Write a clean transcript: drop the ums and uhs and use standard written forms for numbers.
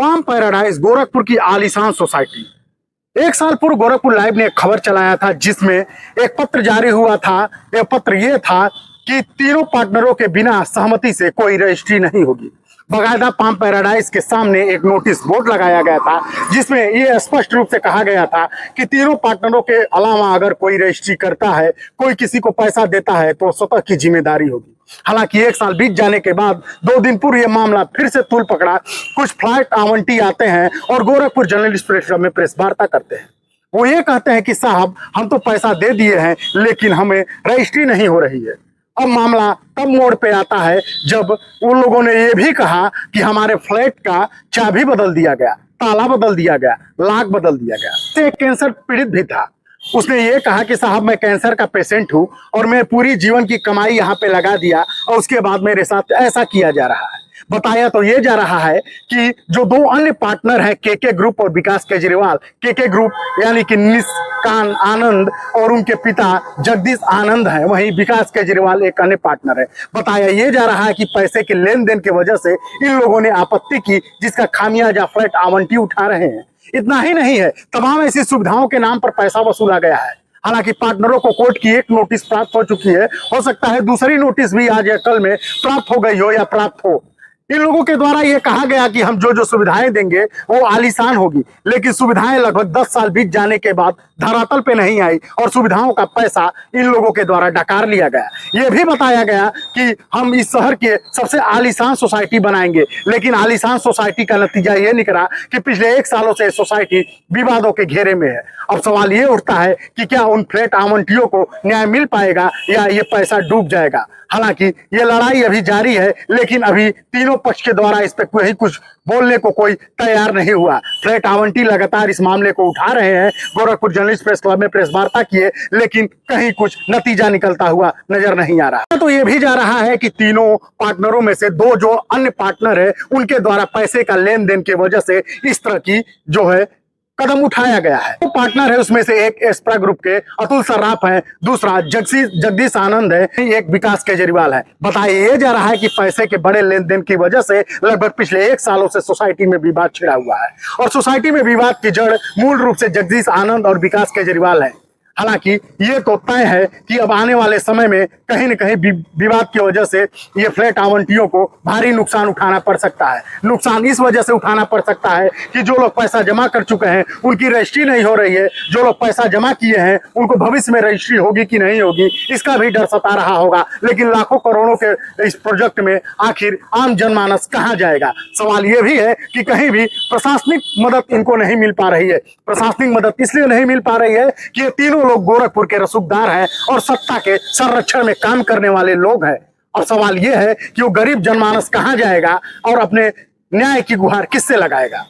Palm paradise Gorakhpur की आलीशान society. एक साल पूर्व गोरखपुर लाइव ने एक खबर चलाया था जिसमें एक पत्र जारी हुआ था। यह पत्र यह था कि तीनों पार्टनरों के बिना सहमति से कोई रजिस्ट्री नहीं होगी। बकायदा पाम पैराडाइज के सामने एक नोटिस बोर्ड लगाया गया था जिसमें यह स्पष्ट रूप से कहा गया था कि तीनों पार्टनरों के अलावा अगर कोई रजिस्ट्री करता है, कोई किसी को पैसा देता है तो स्वतः की जिम्मेदारी होगी। हालांकि एक साल बीत जाने के बाद 2 दिन पूर्व यह मामला फिर से तूल पकड़ा। कुछ फ्लाइट आवंटी आते हैं और गोरखपुर जर्नलिस्ट प्रेस क्लब में प्रेस वार्ता करते हैं। वो ये कहते हैं कि साहब हम तो पैसा दे दिए हैं लेकिन हमें रजिस्ट्री नहीं हो रही है। अब मामला तब मोड़ पे आता है जब उन लोगों ने ये भी कहा कि हमारे फ्लैट का चाबी बदल दिया गया, ताला बदल दिया गया, लॉक बदल दिया गया। एक कैंसर पीड़ित भी था। उसने ये कहा कि साहब मैं कैंसर का पेशेंट हूं और मैं पूरी जीवन की कमाई यहाँ पे लगा दिया और उसके बाद मेरे साथ ऐसा किया जा रहा है। बताया तो ये जा रहा है कि जो 2 अन्य पार्टनर हैं केके ग्रुप और विकास केजरीवाल, केके ग्रुप यानी कि निष्कान आनंद और उनके पिता जगदीश आनंद हैं, वहीं विकास केजरीवाल एक अन्य पार्टनर है। बताया ये जा रहा है कि पैसे के लेन देन की वजह से इन लोगों ने आपत्ति की जिसका खामियाजा फ्लैट आवंटी उठा रहे हैं। इतना ही नहीं है, तमाम ऐसी सुविधाओं के नाम पर पैसा वसूला गया है। हालांकि पार्टनरों को कोर्ट की एक नोटिस प्राप्त हो चुकी है, हो सकता है दूसरी नोटिस भी आज या कल में प्राप्त हो गई हो या प्राप्त हो। इन लोगों के द्वारा यह कहा गया कि हम जो जो सुविधाएं देंगे वो आलीशान होगी, लेकिन सुविधाएं लगभग 10 साल बीत जाने के बाद धरातल पे नहीं आई और सुविधाओं का पैसा इन लोगों के द्वारा डकार लिया गया। यह भी बताया गया कि हम इस शहर के सबसे आलीशान सोसाइटी बनाएंगे, लेकिन आलीशान सोसाइटी का नतीजा यह निकला कि पिछले 1 सालों से सोसाइटी विवादों के घेरे में है। अब सवाल ये उठता है कि क्या उन फ्लैट आवंटियों को न्याय मिल पाएगा या ये पैसा डूब जाएगा। हालांकि ये लड़ाई अभी जारी है, लेकिन अभी तीनों पक्ष के द्वारा इस पर कोई कुछ बोलने को कोई तैयार नहीं हुआ। फ्लैट आवंटी लगातार इस मामले को उठा रहे हैं। गोरखपुर जर्नलिस्ट प्रेस क्लब में प्रेस वार्ता किए, लेकिन कहीं कुछ नतीजा निकलता हुआ नजर नहीं आ रहा। तो ये भी जा रहा है कि तीनों पार्टनरों में से 2 जो अन्य पार्टनर है उनके द्वारा पैसे का लेन देन की वजह से इस तरह की जो है कदम उठाया गया है। तो पार्टनर है उसमें से एक एस्प्रा ग्रुप के अतुल सर्राफ है, दूसरा जगदीश आनंद है, एक विकास केजरीवाल है। बताया ये जा रहा है कि पैसे के बड़े लेन देन की वजह से लगभग पिछले 1 सालों से सोसाइटी में विवाद छिड़ा हुआ है और सोसाइटी में विवाद की जड़ मूल रूप से जगदीश आनंद और विकास केजरीवाल है। हालांकि ये तो तय है कि अब आने वाले समय में कहीं न कहीं विवाद की वजह से ये फ्लैट आवंटियों को भारी नुकसान उठाना पड़ सकता है। नुकसान इस वजह से उठाना पड़ सकता है कि जो लोग पैसा जमा कर चुके हैं उनकी रजिस्ट्री नहीं हो रही है। जो लोग पैसा जमा किए हैं उनको भविष्य में रजिस्ट्री होगी कि नहीं होगी इसका भी डर सता रहा होगा। लेकिन लाखों करोड़ों के इस प्रोजेक्ट में आखिर आम जनमानस कहाँ जाएगा। सवाल ये भी है कि कहीं भी प्रशासनिक मदद इनको नहीं मिल पा रही है। प्रशासनिक मदद इसलिए नहीं मिल पा रही है कि ये तीनों लोग गोरखपुर के रसूखदार हैं और सत्ता के संरक्षण में काम करने वाले लोग हैं। और सवाल यह है कि वो गरीब जनमानस कहां जाएगा और अपने न्याय की गुहार किससे लगाएगा।